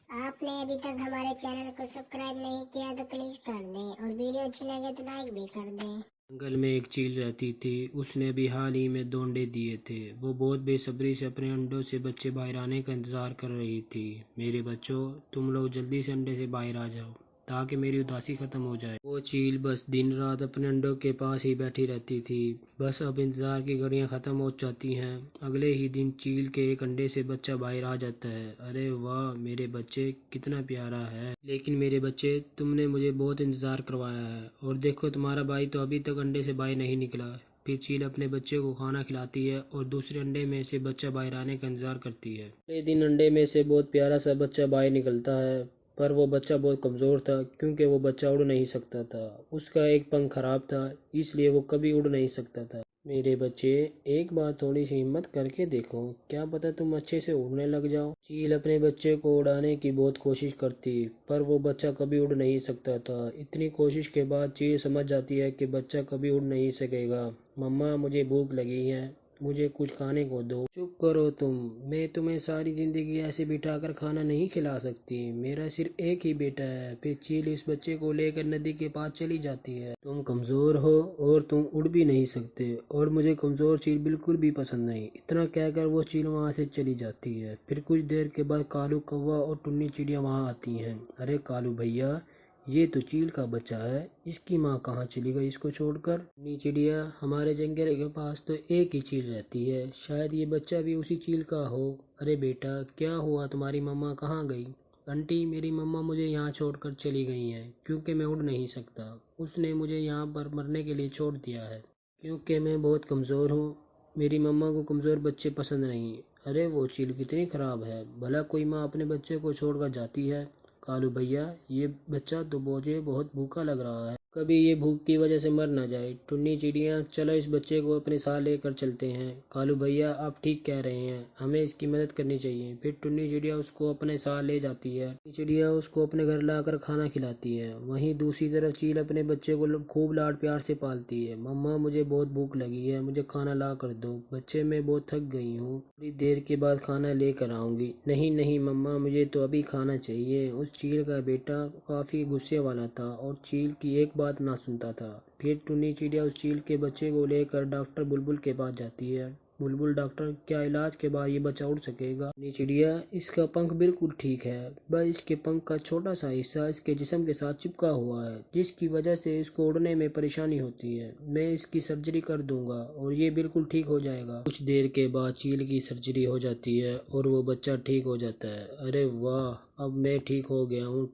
आपने अभी तक हमारे चैनल को सब्सक्राइब नहीं किया तो प्लीज कर दें और वीडियो अच्छी लगे तो लाइक भी कर दें। जंगल में एक चील रहती थी। उसने अभी हाल ही में 2 अंडे दिए थे। वो बहुत बेसब्री से अपने अंडों से बच्चे बाहर आने का इंतजार कर रही थी। मेरे बच्चों, तुम लोग जल्दी से अंडे से बाहर आ जाओ ताकि मेरी उदासी खत्म हो जाए। वो चील बस दिन रात अपने अंडों के पास ही बैठी रहती थी। बस अब इंतजार की घड़ियां खत्म हो जाती हैं। अगले ही दिन चील के एक अंडे से बच्चा बाहर आ जाता है। अरे वाह, मेरे बच्चे कितना प्यारा है। लेकिन मेरे बच्चे, तुमने मुझे बहुत इंतजार करवाया है और देखो तुम्हारा भाई तो अभी तक अंडे से बाहर नहीं निकला। फिर चील अपने बच्चे को खाना खिलाती है और दूसरे अंडे में से बच्चा बाहर आने का इंतजार करती है। अगले दिन अंडे में से बहुत प्यारा सा बच्चा बाहर निकलता है, पर वो बच्चा बहुत कमज़ोर था क्योंकि वो बच्चा उड़ नहीं सकता था। उसका एक पंख खराब था, इसलिए वो कभी उड़ नहीं सकता था। मेरे बच्चे, एक बार थोड़ी सी हिम्मत करके देखो, क्या पता तुम अच्छे से उड़ने लग जाओ। चील अपने बच्चे को उड़ाने की बहुत कोशिश करती, पर वो बच्चा कभी उड़ नहीं सकता था। इतनी कोशिश के बाद चील समझ जाती है कि बच्चा कभी उड़ नहीं सकेगा। मम्मा, मुझे भूख लगी है, मुझे कुछ खाने को दो। चुप करो तुम, मैं तुम्हें सारी जिंदगी ऐसे बिठाकर खाना नहीं खिला सकती। मेरा सिर्फ एक ही बेटा है। फिर चील इस बच्चे को लेकर नदी के पास चली जाती है। तुम कमजोर हो और तुम उड़ भी नहीं सकते और मुझे कमजोर चील बिल्कुल भी पसंद नहीं। इतना कहकर वो चील वहां से चली जाती है। फिर कुछ देर के बाद कालू कौवा और टुन्नी चिड़िया वहां आती हैं। अरे कालू भैया, ये तो चील का बच्चा है, इसकी माँ कहाँ चली गई इसको छोड़कर। टुन्नी चिड़िया, हमारे जंगल के पास तो एक ही चील रहती है, शायद ये बच्चा भी उसी चील का हो। अरे बेटा, क्या हुआ, तुम्हारी मम्मा कहाँ गई? आंटी, मेरी मम्मा मुझे यहाँ छोड़कर चली गई हैं क्योंकि मैं उड़ नहीं सकता। उसने मुझे यहाँ पर मरने के लिए छोड़ दिया है क्योंकि मैं बहुत कमज़ोर हूँ। मेरी मम्मा को कमज़ोर बच्चे पसंद नहीं। अरे वो चील कितनी ख़राब है, भला कोई माँ अपने बच्चे को छोड़कर जाती है। कालू भैया, ये बच्चा तो मुझे बहुत भूखा लग रहा है, कभी ये भूख की वजह से मर ना जाए। टुन्नी चिड़िया, चलो इस बच्चे को अपने साथ लेकर चलते हैं। कालू भैया, आप ठीक कह रहे हैं, हमें इसकी मदद करनी चाहिए। फिर टुन्नी चिड़िया उसको अपने साथ ले जाती है। टुन्नी चिड़िया उसको अपने घर लाकर खाना खिलाती है। वहीं दूसरी तरफ चील अपने बच्चे को खूब लाड प्यार से पालती है। मम्मा, मुझे बहुत भूख लगी है, मुझे खाना ला कर दो। बच्चे, मैं बहुत थक गई हूँ, थोड़ी देर के बाद खाना लेकर आऊंगी। नहीं नहीं मम्मा, मुझे तो अभी खाना चाहिए। उस चील का बेटा काफी गुस्से वाला था और चील की एक बात ना सुनता था। फिर टुन्नी चिड़िया उस चील के बच्चे को लेकर डॉक्टर बुलबुल के पास जाती है। बुलबुल डॉक्टर, क्या इलाज के बाद ये बच्चा उड़ सकेगा? टुन्नी चिड़िया, इसका पंख बिल्कुल ठीक है, बस इसके पंख का छोटा सा हिस्सा इसके जिस्म के साथ चिपका हुआ है, जिसकी वजह से इसको उड़ने में परेशानी होती है। मैं इसकी सर्जरी कर दूंगा और ये बिल्कुल ठीक हो जाएगा। कुछ देर के बाद चील की सर्जरी हो जाती है और वो बच्चा ठीक हो जाता है। अरे वाह, अब मैं ठीक हो गया हूँ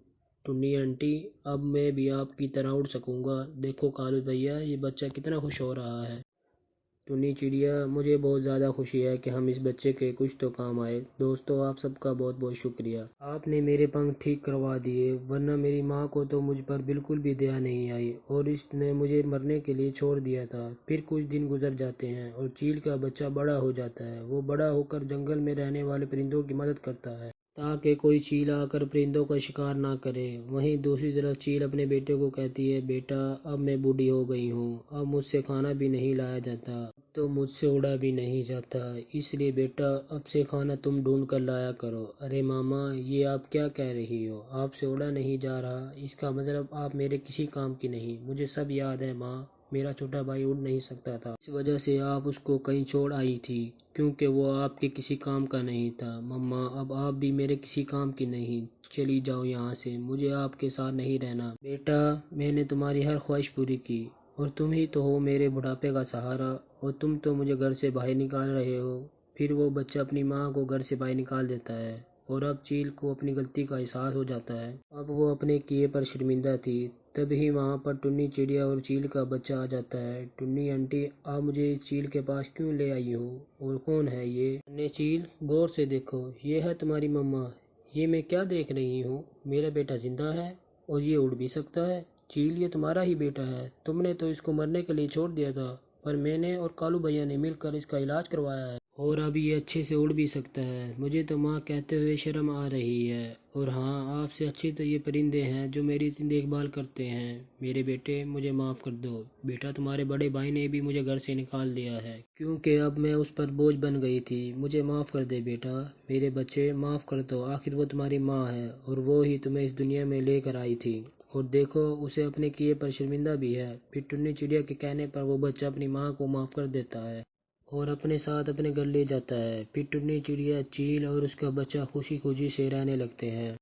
टुन्नी आंटी, अब मैं भी आपकी तरह उड़ सकूंगा। देखो कालू भैया, ये बच्चा कितना खुश हो रहा है। टुन्नी चिड़िया, मुझे बहुत ज़्यादा खुशी है कि हम इस बच्चे के कुछ तो काम आए। दोस्तों, आप सबका बहुत बहुत शुक्रिया, आपने मेरे पंख ठीक करवा दिए, वरना मेरी माँ को तो मुझ पर बिल्कुल भी दया नहीं आई और इसने मुझे मरने के लिए छोड़ दिया था। फिर कुछ दिन गुजर जाते हैं और चील का बच्चा बड़ा हो जाता है। वो बड़ा होकर जंगल में रहने वाले परिंदों की मदद करता है ताकि कोई चील आकर परिंदों का शिकार ना करे। वहीं दूसरी तरफ चील अपने बेटे को कहती है, बेटा, अब मैं बूढ़ी हो गई हूँ, अब मुझसे खाना भी नहीं लाया जाता, तो मुझसे उड़ा भी नहीं जाता, इसलिए बेटा अब से खाना तुम ढूंढ कर लाया करो। अरे मामा, ये आप क्या कह रही हो, आपसे उड़ा नहीं जा रहा, इसका मतलब आप मेरे किसी काम की नहीं। मुझे सब याद है माँ, मेरा छोटा भाई उड़ नहीं सकता था, इस वजह से आप उसको कहीं छोड़ आई थी क्योंकि वो आपके किसी काम का नहीं था। मम्मा, अब आप भी मेरे किसी काम की नहीं, चली जाओ यहाँ से, मुझे आपके साथ नहीं रहना। बेटा, मैंने तुम्हारी हर ख्वाहिश पूरी की और तुम ही तो हो मेरे बुढ़ापे का सहारा और तुम तो मुझे घर से बाहर निकाल रहे हो। फिर वो बच्चा अपनी माँ को घर से बाहर निकाल देता है और अब चील को अपनी गलती का एहसास हो जाता है। अब वो अपने किए पर शर्मिंदा थी। तभी वहाँ पर टुन्नी चिड़िया और चील का बच्चा आ जाता है। टुन्नी आंटी, आप मुझे इस चील के पास क्यों ले आई हो और कौन है ये? टुन्नी चील, गौर से देखो, ये है तुम्हारी मम्मा। ये मैं क्या देख रही हूँ, मेरा बेटा जिंदा है और ये उड़ भी सकता है। चील, ये तुम्हारा ही बेटा है, तुमने तो इसको मरने के लिए छोड़ दिया था, पर मैंने और कालू भैया ने मिलकर इसका इलाज करवाया है और अब ये अच्छे से उड़ भी सकता है। मुझे तो माँ कहते हुए शर्म आ रही है। और हाँ, آپ سے اچھے تو یہ پرندے ہیں جو میری دیکھ بھال کرتے ہیں۔ میرے بیٹے مجھے معاف کر دو بیٹا، تمہارے بڑے بھائی نے بھی مجھے گھر سے نکال دیا ہے کیونکہ اب میں اس پر بوجھ بن گئی تھی۔ مجھے معاف کر دے بیٹا۔ میرے بچے معاف کر دو، آخر وہ تمہاری ماں ہے اور وہ ہی تمہیں اس دنیا میں لے کر آئی تھی، اور دیکھو اسے اپنے کیے پر شرمندہ بھی ہے۔ پھر ٹنی چڑیا کے کہنے پر وہ بچہ اپنی ماں کو معاف کر دیتا ہے اور اپنے ساتھ اپنے گھر لے جاتا ہے۔ پھر ٹنی چڑیا، چیل اور اس کا بچہ خوشی خوشی سے رہنے لگتے ہیں۔